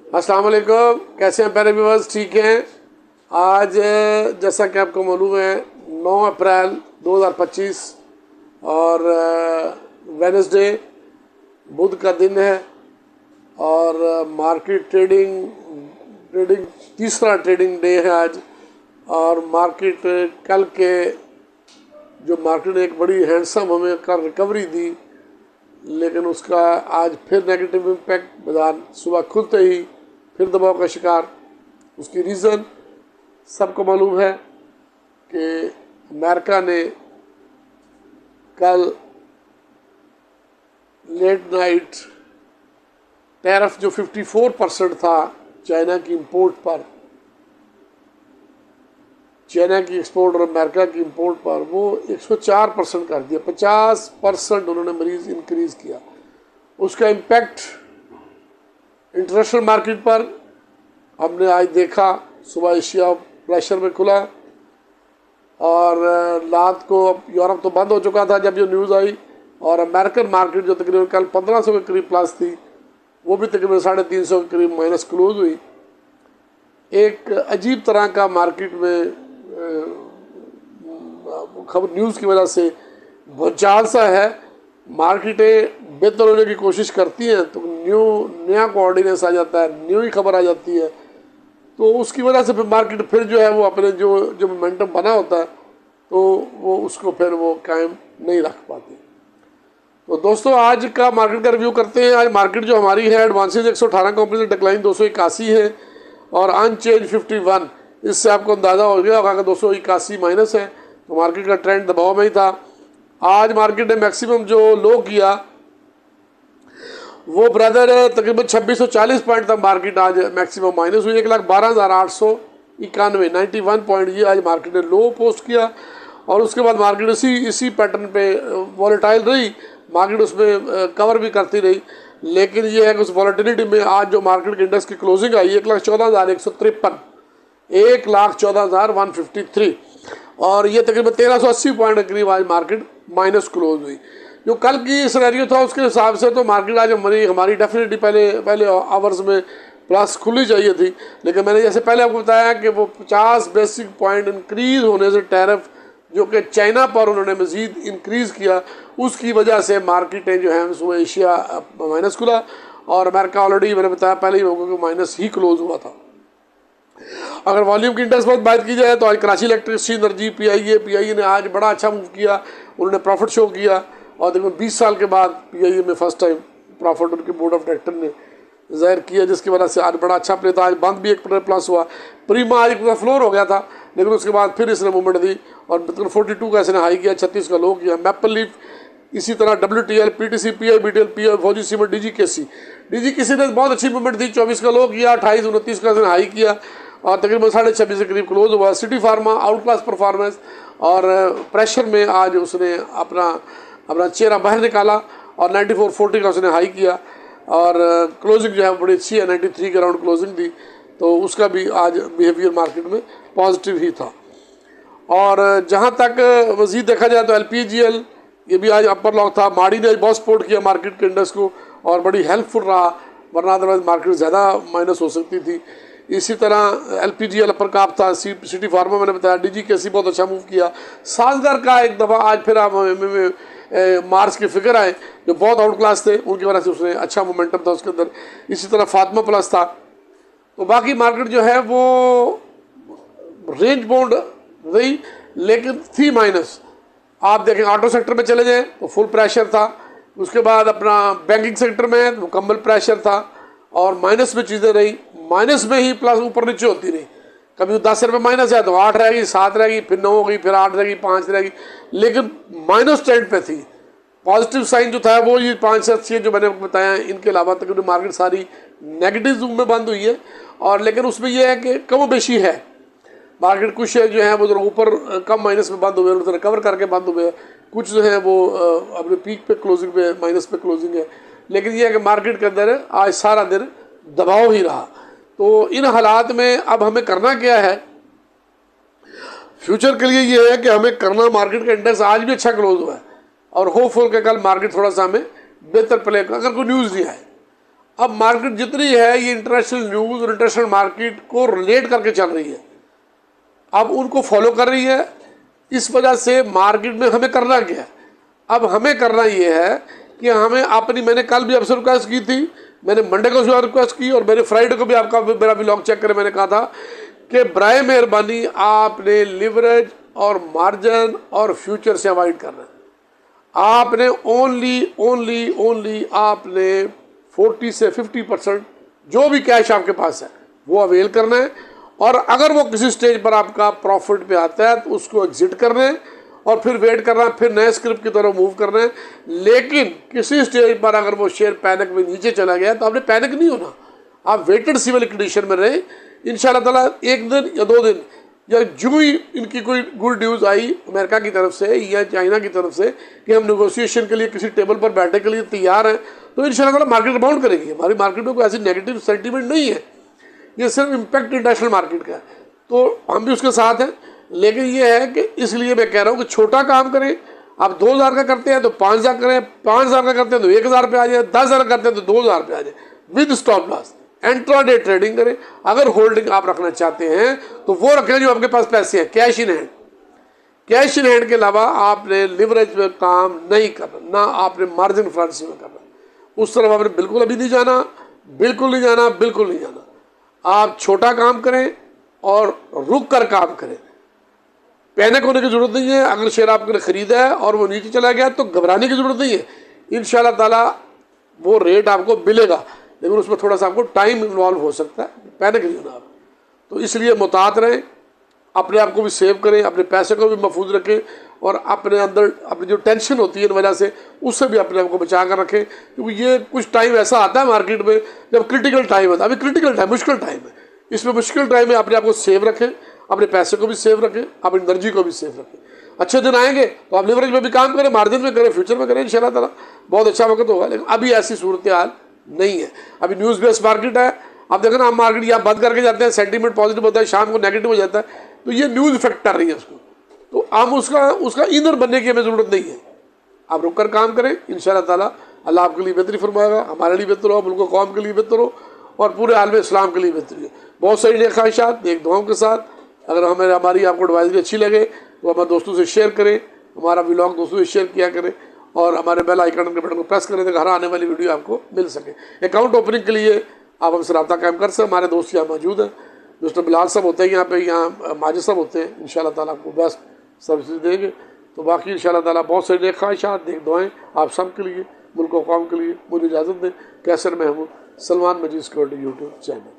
अस्सलाम वालेकुम, कैसे हैं प्यारे व्यूअर्स? ठीक हैं। आज जैसा कि आपको मालूम है 9 अप्रैल 2025 और वेडनेसडे बुध का दिन है और मार्केट ट्रेडिंग तीसरा ट्रेडिंग डे है आज। और मार्केट कल के जो मार्केट ने एक बड़ी हैंडसम हमें कल रिकवरी दी, लेकिन उसका आज फिर नेगेटिव इम्पैक्ट बाजार सुबह खुलते ही फिर दबाव का शिकार। उसकी रीज़न सबको मालूम है कि अमेरिका ने कल लेट नाइट टैरिफ जो 54% था चाइना की इंपोर्ट पर, चाइना की एक्सपोर्ट और अमेरिका की इंपोर्ट पर, वो 104% कर दिया। 50% उन्होंने मरीज इंक्रीज़ किया। उसका इम्पैक्ट इंटरनेशनल मार्केट पर हमने आज देखा। सुबह एशिया प्रेशर में खुला और रात को यूरोप तो बंद हो चुका था जब ये न्यूज़ आई, और अमेरिकन मार्केट जो तकरीबन कल 1500 के करीब प्लस थी, वो भी तकरीबन 350 के करीब माइनस क्लोज हुई। एक अजीब तरह का मार्केट में खबर न्यूज़ की वजह से भूचाल सा है। मार्केटें बेहतर होने की कोशिश करती हैं तो नया कोऑर्डिनेस आ जाता है, न्यू ही खबर आ जाती है, तो उसकी वजह से फिर मार्केट फिर जो है वो अपने जो मोमेंटम बना होता है तो वो उसको फिर वो कायम नहीं रख पाती। तो दोस्तों आज का मार्केट का रिव्यू करते हैं। आज मार्केट जो हमारी है एडवांसेज 118 कंपनी से डिक्लाइन 281 है और अनचेंज 51। इससे आपको अंदाज़ा हो गया होगा कि 281 माइनस है, तो मार्केट का ट्रेंड दबाव में ही था। आज मार्केट ने मैक्सिमम जो लो किया वो ब्रदर तकरीबन 2640 पॉइंट तक मार्केट आज मैक्सिमम माइनस हुई। 1,12,891 91 पॉइंट ये आज मार्केट ने लो पोस्ट किया। और उसके बाद मार्केट इसी पैटर्न पे वॉलेटाइल रही। मार्केट उसमें कवर भी करती रही, लेकिन ये है कि उस वॉलेटिलिटी में आज जो मार्केट के इंडेक्स की क्लोजिंग आई 1,14,153, 1,14,153, और ये तकरीबन 1380 पॉइंट के करीब आज मार्केट माइनस क्लोज हुई। जो कल की सिनेरियो था उसके हिसाब से तो मार्केट आज हमारी डेफिनेटली पहले आवर्स में प्लस खुली चाहिए थी, लेकिन मैंने जैसे पहले आपको बताया कि वो 50 बेसिक पॉइंट इंक्रीज होने से टैरिफ जो कि चाइना पर उन्होंने मज़ीद इंक्रीज़ किया, उसकी वजह से मार्केटें जो हैं सुबह एशिया माइनस खुला और अमेरिका ऑलरेडी मैंने बताया पहले ही लोगों को माइनस ही क्लोज हुआ था। अगर वॉल्यूम की इंडेक्स पर बात की जाए तो आज कराची इलेक्ट्रिसिटी एनर्जी पीआईए ने आज बड़ा अच्छा मूव किया। उन्होंने प्रॉफिट शो किया और तकरीबन 20 साल के बाद पीआईए में फर्स्ट टाइम प्रॉफिट उनके बोर्ड ऑफ डायरेक्टर ने जाहिर किया, जिसकी वजह से आज बड़ा अच्छा प्ले था। आज बंद भी 1% प्लस हुआ। प्रीमा आज पूरा फ्लोर हो गया था, लेकिन उसके बाद फिर इसने मूवमेंट दी और 42 का इसने हाई किया, 36 का लो किया। मैपल लीफ इसी तरह, WTL, PTC, PI, BTL, PI, फौजी सीमेंट, DGKC ने बहुत अच्छी मूवमेंट दी, 24 का लो किया, 28, 29 का इसने हाई किया और तकरीबन 26.5 के करीब क्लोज हुआ। City pharma out class performance और प्रेशर में आज उसने अपना चेहरा बाहर निकाला और 94.40 का उसने हाई किया और क्लोजिंग जो है बड़ी अच्छी है, 93 के राउंड क्लोजिंग दी, तो उसका भी आज बिहेवियर मार्केट में पॉजिटिव ही था। और जहाँ तक मज़ीद देखा जाए तो LPGL ये भी आज अपर लॉक था। माड़ी ने आज बहुत सपोर्ट किया मार्केट के इंडेक्स को और बड़ी हेल्पफुल रहा, वरना अदरवाइज मार्केट ज़्यादा माइनस हो सकती थी। इसी तरह LPGL अपर काप था। सिटी फार्मा मैंने बताया, DGKC बहुत अच्छा मूव किया। साजगर का एक दफ़ा आज फिर आप मार्च के फिगर आए जो बहुत आउट क्लास थे, उनकी वजह से उसने अच्छा मोमेंटम था उसके अंदर। इसी तरह फातिमा प्लस था। तो बाकी मार्केट जो है वो रेंज बाउंड रही, लेकिन थी माइनस। आप देखें ऑटो सेक्टर में चले जाएं तो फुल प्रेशर था, उसके बाद अपना बैंकिंग सेक्टर में मुकम्मल प्रेशर था और माइनस में चीज़ें रही। माइनस में ही प्लस ऊपर नीचे होती रही। कभी 10 रुपये माइनस है तो 8 रहेगी, 7 रहेगी, फिर 9 होगी, फिर 8 रहेगी, 5 रहेगी, लेकिन माइनस ट्रेंड पे थी। पॉजिटिव साइन जो था वो ये 5 से 6 जो मैंने आपको बताया, इनके अलावा तकरीबन मार्केट सारी नेगेटिव जूम में बंद हुई है। और लेकिन उसमें यह है कि कम बेशी है मार्केट। कुछ शेयर जो है वो ऊपर कम माइनस में बंद हुए, उधर रिकवर करके बंद हुए। कुछ जो है वो अपने पीक पे क्लोजिंग पे माइनस पे क्लोजिंग है, लेकिन यह है कि मार्केट के अंदर आज सारा दिन दबाव ही रहा। तो इन हालात में अब हमें करना क्या है फ्यूचर के लिए? ये है कि हमें करना, मार्केट का इंडेक्स आज भी अच्छा क्लोज हुआ है और होपफुल के कल मार्केट थोड़ा सा हमें बेहतर प्ले, अगर कोई न्यूज़ नहीं आए, अब मार्केट जितनी है ये इंटरनेशनल न्यूज़ और इंटरनेशनल मार्केट को रिलेट करके चल रही है, अब उनको फॉलो कर रही है। इस वजह से मार्केट में हमें करना क्या है, अब हमें करना ये है कि हमें अपनी, मैंने कल भी आपसे रिक्वेस्ट की थी, मैंने मंडे को भी रिक्वेस्ट की और मैंने फ्राइडे को भी आपका मेरा व्लॉग चेक करें, मैंने कहा था कि बराए मेहरबानी आपने लिवरेज और मार्जिन और फ्यूचर से अवॉइड करना है। आपने ओनली आपने 40 से 50% जो भी कैश आपके पास है वो अवेल करना है, और अगर वो किसी स्टेज पर आपका प्रॉफिट पे आता है तो उसको एग्जिट करना है और फिर वेट करना है, फिर नए स्क्रिप्ट की तरफ मूव करना है। लेकिन किसी स्टेज पर अगर वो शेयर पैनिक में नीचे चला गया तो आपने पैनिक नहीं होना, आप वेटेड सी वाली कंडीशन में रहे। इंशाल्लाह ताला एक दिन या 2 दिन या जो ही इनकी कोई गुड न्यूज़ आई अमेरिका की तरफ से या चाइना की तरफ से कि हम नेगोशिएशन के लिए किसी टेबल पर बैठने के लिए तैयार हैं, तो इंशाल्लाह ताला मार्केट रिबाउंड करेगी। हमारी मार्केट में कोई ऐसी नेगेटिव सेंटीमेंट नहीं है, ये सिर्फ इम्पैक्ट इंटरनेशनल मार्केट का है, तो हम भी उसके साथ हैं। लेकिन ये है कि इसलिए मैं कह रहा हूँ कि छोटा काम करें। आप 2000 का करते हैं तो 5000 करें, 5000 का करते हैं तो 1000 पे आ जाए, 10,000 का करते हैं तो 2000 पे आ जाए with stop loss. Intraday trading करें। अगर होल्डिंग आप रखना चाहते हैं तो वो रखें जो आपके पास पैसे हैं, cash in hand. Cash in hand के अलावा आपने लिवरेज में काम नहीं करना, ना आपने मार्जिन फ्रांसी में करना, उस तरफ आपने बिल्कुल अभी नहीं जाना, बिल्कुल नहीं जाना, बिल्कुल नहीं जाना। आप छोटा काम करें और रुक कर काम करें। पैनिक होने की जरूरत नहीं है। अगर शेयर आपने खरीदा है और वो नीचे चला गया तो घबराने की जरूरत नहीं है, इंशाल्लाह ताला वो रेट आपको मिलेगा, लेकिन उसमें थोड़ा सा आपको टाइम इन्वॉल्व हो सकता है, पैनिक नहीं होना आप। तो इसलिए मुतात रहें, अपने आप को भी सेव करें, अपने पैसे को भी महफूज रखें और अपने अंदर अपनी जो टेंशन होती है इन वजह से उससे भी अपने आप को बचा कर रखें, क्योंकि ये कुछ टाइम ऐसा आता है मार्केट में जब क्रिटिकल टाइम होता है। अभी क्रिटिकल टाइम, मुश्किल टाइम है, इसमें मुश्किल टाइम में अपने आप को सेव रखें, अपने पैसे को भी सेव रखें, अपनी एनर्जी को भी सेव रखें। अच्छे दिन आएंगे तो आप लिवरेज में भी काम करें, मार्जिन में करें, फ्यूचर में करें, इंशाल्लाह ताला बहुत अच्छा वक्त होगा। लेकिन अभी ऐसी सूरत हाल नहीं है, अभी न्यूज़ बेस्ड मार्केट है। आप देखो ना, हम मार्केट यहाँ बंद करके जाते हैं, सेंटीमेंट पॉजिटिव होता है, शाम को नेगेटिव हो जाता है, तो ये न्यूज़ इफेक्ट कर रही है उसको। तो हम उसका इनर बनने की हमें ज़रूरत नहीं है। आप रुक कर काम करें, इंशाल्लाह ताला अल्लाह आपके लिए बेहतरी फरमाएगा, हमारे लिए बेहतर हो, मुल्क कौम के लिए बेहतर हो और पूरे आलम इस्लाम के लिए बेहतरी हो। बहुत सारी नेक ख्वाहिशात, नेक दुआओं के साथ। अगर हमारी आपको एडवाइजरी अच्छी लगे तो हमारे दोस्तों से शेयर करें, हमारा व्लॉग दोस्तों से शेयर किया करें और हमारे बेल आइकन के बटन को प्रेस करें ताकि हर आने वाली वीडियो आपको मिल सके। अकाउंट ओपनिंग के लिए आप हमसे रब्ता कायम कर सकते हैं। हमारे दोस्त यहाँ मौजूद हैं, मिस्टर बिलाल साहब होते हैं यहाँ पे, यहाँ माजिद साहब होते हैं। इंशाल्लाह ताला आपको बेस्ट सर्विस देंगे। तो बाकी इंशाल्लाह ताला बहुत सारी नेक ख्वाहिशात, नेक दुआएं आप सब के लिए, मुल्क और कौम के लिए। मुझे इजाज़त दें। कैसर महमूद, सलमान मजीद सिक्योरिटी यूट्यूब चैनल।